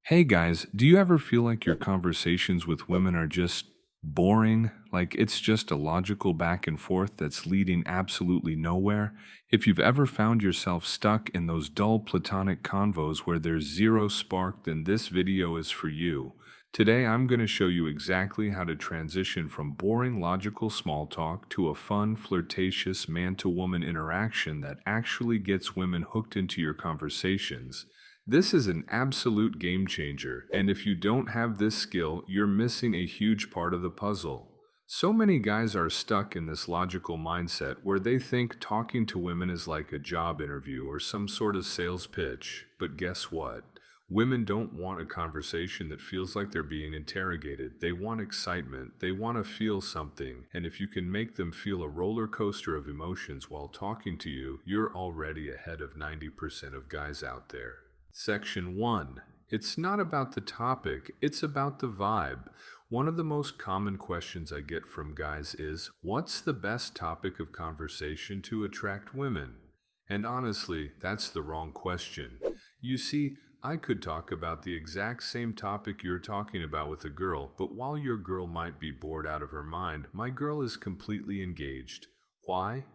Hey guys, do you ever feel like your conversations with women are just boring? Like it's just a logical back and forth that's leading absolutely nowhere? If you've ever found yourself stuck in those dull platonic convos where there's zero spark, then this video is for you. Today I'm going to show you exactly how to transition from boring logical small talk to a fun, flirtatious man to woman interaction that actually gets women hooked into your conversations. This is an absolute game changer, and if you don't have this skill, you're missing a huge part of the puzzle. So many guys are stuck in this logical mindset where they think talking to women is like a job interview or some sort of sales pitch. But guess what? Women don't want a conversation that feels like they're being interrogated. They want excitement. They want to feel something. And if you can make them feel a roller coaster of emotions while talking to you, you're already ahead of 90% of guys out there. Section 1. It's not about the topic, it's about the vibe. One of the most common questions I get from guys is, what's the best topic of conversation to attract women? And honestly, that's the wrong question. You see, I could talk about the exact same topic you're talking about with a girl, but while your girl might be bored out of her mind, my girl is completely engaged. Why?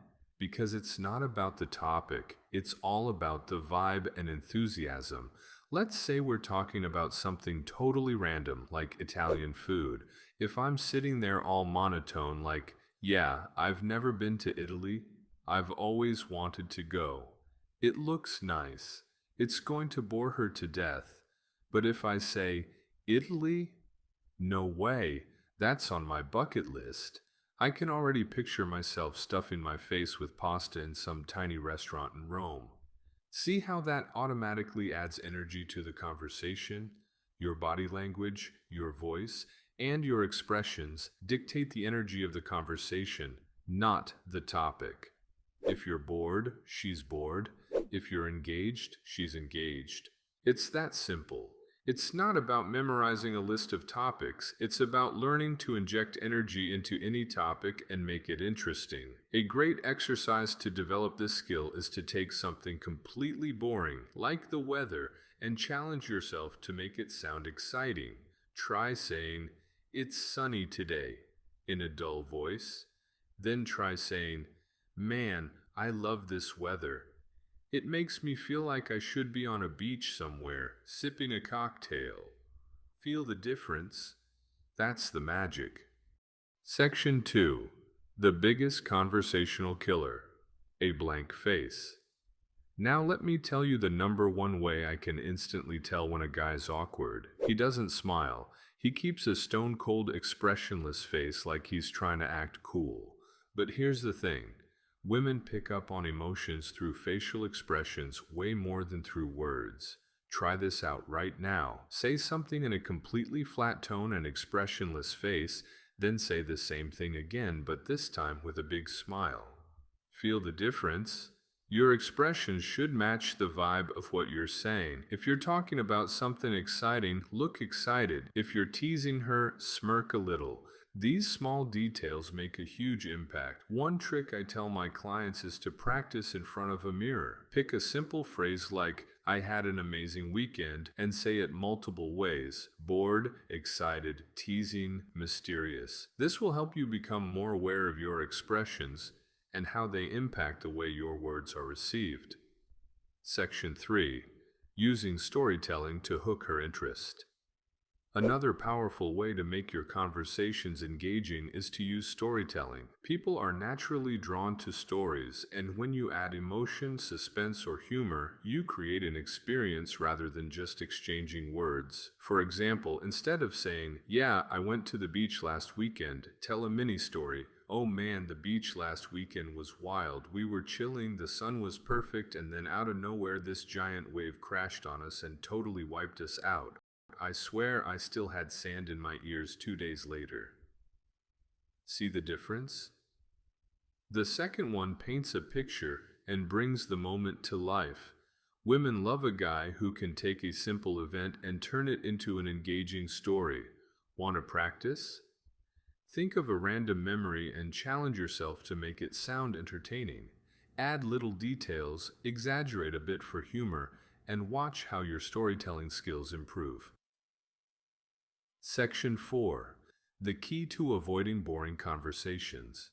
Because it's not about the topic, it's all about the vibe and enthusiasm. Let's say we're talking about something totally random, like Italian food. If I'm sitting there all monotone, like, yeah, I've never been to Italy, I've always wanted to go. It looks nice. It's going to bore her to death. But if I say, Italy? No way, that's on my bucket list. I can already picture myself stuffing my face with pasta in some tiny restaurant in Rome. See how that automatically adds energy to the conversation? Your body language, your voice, and your expressions dictate the energy of the conversation, not the topic. If you're bored, she's bored. If you're engaged, she's engaged. It's that simple. It's not about memorizing a list of topics, it's about learning to inject energy into any topic and make it interesting. A great exercise to develop this skill is to take something completely boring, like the weather, and challenge yourself to make it sound exciting. Try saying, "It's sunny today," in a dull voice. Then try saying, "Man, I love this weather. It makes me feel like I should be on a beach somewhere, sipping a cocktail." Feel the difference? That's the magic. Section 2. The biggest conversational killer. A blank face. Now let me tell you the number one way I can instantly tell when a guy's awkward. He doesn't smile. He keeps a stone cold expressionless face like he's trying to act cool. But here's the thing. Women pick up on emotions through facial expressions way more than through words. Try this out right now. Say something in a completely flat tone and expressionless face, then say the same thing again, but this time with a big smile. Feel the difference? Your expressions should match the vibe of what you're saying. If you're talking about something exciting, look excited. If you're teasing her, smirk a little. These small details make a huge impact. One trick I tell my clients is to practice in front of a mirror. Pick a simple phrase like, "I had an amazing weekend," and say it multiple ways: bored, excited, teasing, mysterious. This will help you become more aware of your expressions and how they impact the way your words are received. Section 3. Using storytelling to hook her interest. Another powerful way to make your conversations engaging is to use storytelling. People are naturally drawn to stories, and when you add emotion, suspense, or humor, you create an experience rather than just exchanging words. For example, instead of saying, "Yeah, I went to the beach last weekend," tell a mini story. "Oh man, the beach last weekend was wild. We were chilling, the sun was perfect, and then out of nowhere this giant wave crashed on us and totally wiped us out. I swear I still had sand in my ears 2 days later." See the difference? The second one paints a picture and brings the moment to life. Women love a guy who can take a simple event and turn it into an engaging story. Want to practice? Think of a random memory and challenge yourself to make it sound entertaining. Add little details, exaggerate a bit for humor, and watch how your storytelling skills improve. Section 4. The key to avoiding boring conversations.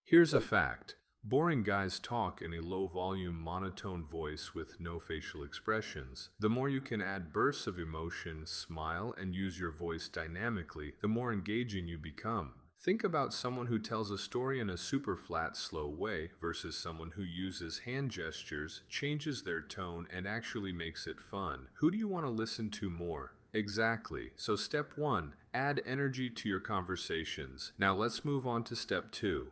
Here's a fact. Boring guys talk in a low-volume, monotone voice with no facial expressions. The more you can add bursts of emotion, smile, and use your voice dynamically, the more engaging you become. Think about someone who tells a story in a super flat, slow way versus someone who uses hand gestures, changes their tone, and actually makes it fun. Who do you want to listen to more? Exactly. So step 1, add energy to your conversations. Now let's move on to step 2.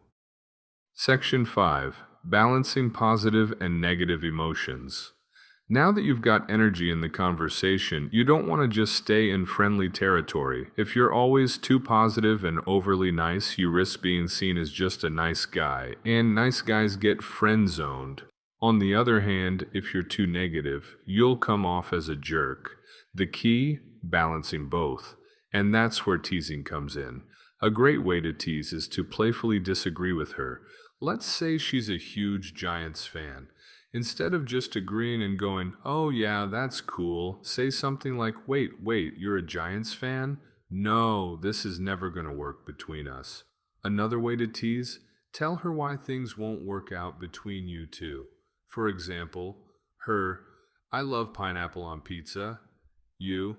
Section 5. Balancing positive and negative emotions. Now that you've got energy in the conversation, you don't want to just stay in friendly territory. If you're always too positive and overly nice, you risk being seen as just a nice guy, and nice guys get friend-zoned. On the other hand, if you're too negative, you'll come off as a jerk. The key? Balancing both. And that's where teasing comes in. A great way to tease is to playfully disagree with her. Let's say she's a huge Giants fan. Instead of just agreeing and going, "Oh yeah, that's cool," say something like, wait, you're a Giants fan? No, this is never going to work between us." Another way to tease, tell her why things won't work out between you two. For example, her, "I love pineapple on pizza." You,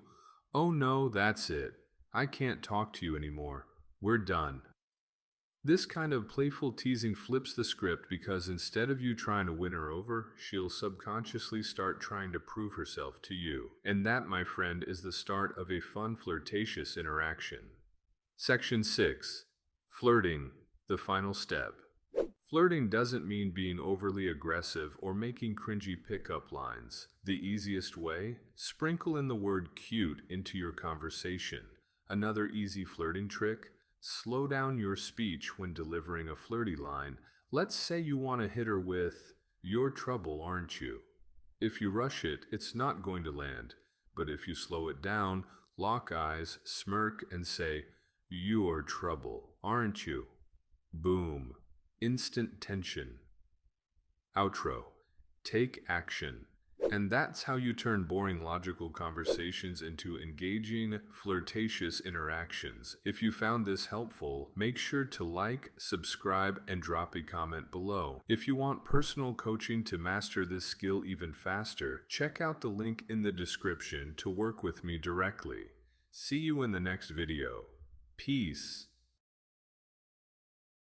"Oh no, that's it. I can't talk to you anymore. We're done." This kind of playful teasing flips the script because instead of you trying to win her over, she'll subconsciously start trying to prove herself to you. And that, my friend, is the start of a fun flirtatious interaction. Section 6. Flirting, the final step. Flirting doesn't mean being overly aggressive or making cringy pickup lines. The easiest way? Sprinkle in the word cute into your conversation. Another easy flirting trick? Slow down your speech when delivering a flirty line. Let's say you want to hit her with, "You're trouble, aren't you?" If you rush it, it's not going to land. But if you slow it down, lock eyes, smirk, and say, "You're trouble, aren't you?" Boom. Instant tension. Outro. Take action. And that's how you turn boring logical conversations into engaging, flirtatious interactions. If you found this helpful, make sure to like, subscribe, and drop a comment below. If you want personal coaching to master this skill even faster, check out the link in the description to work with me directly. See you in the next video. Peace.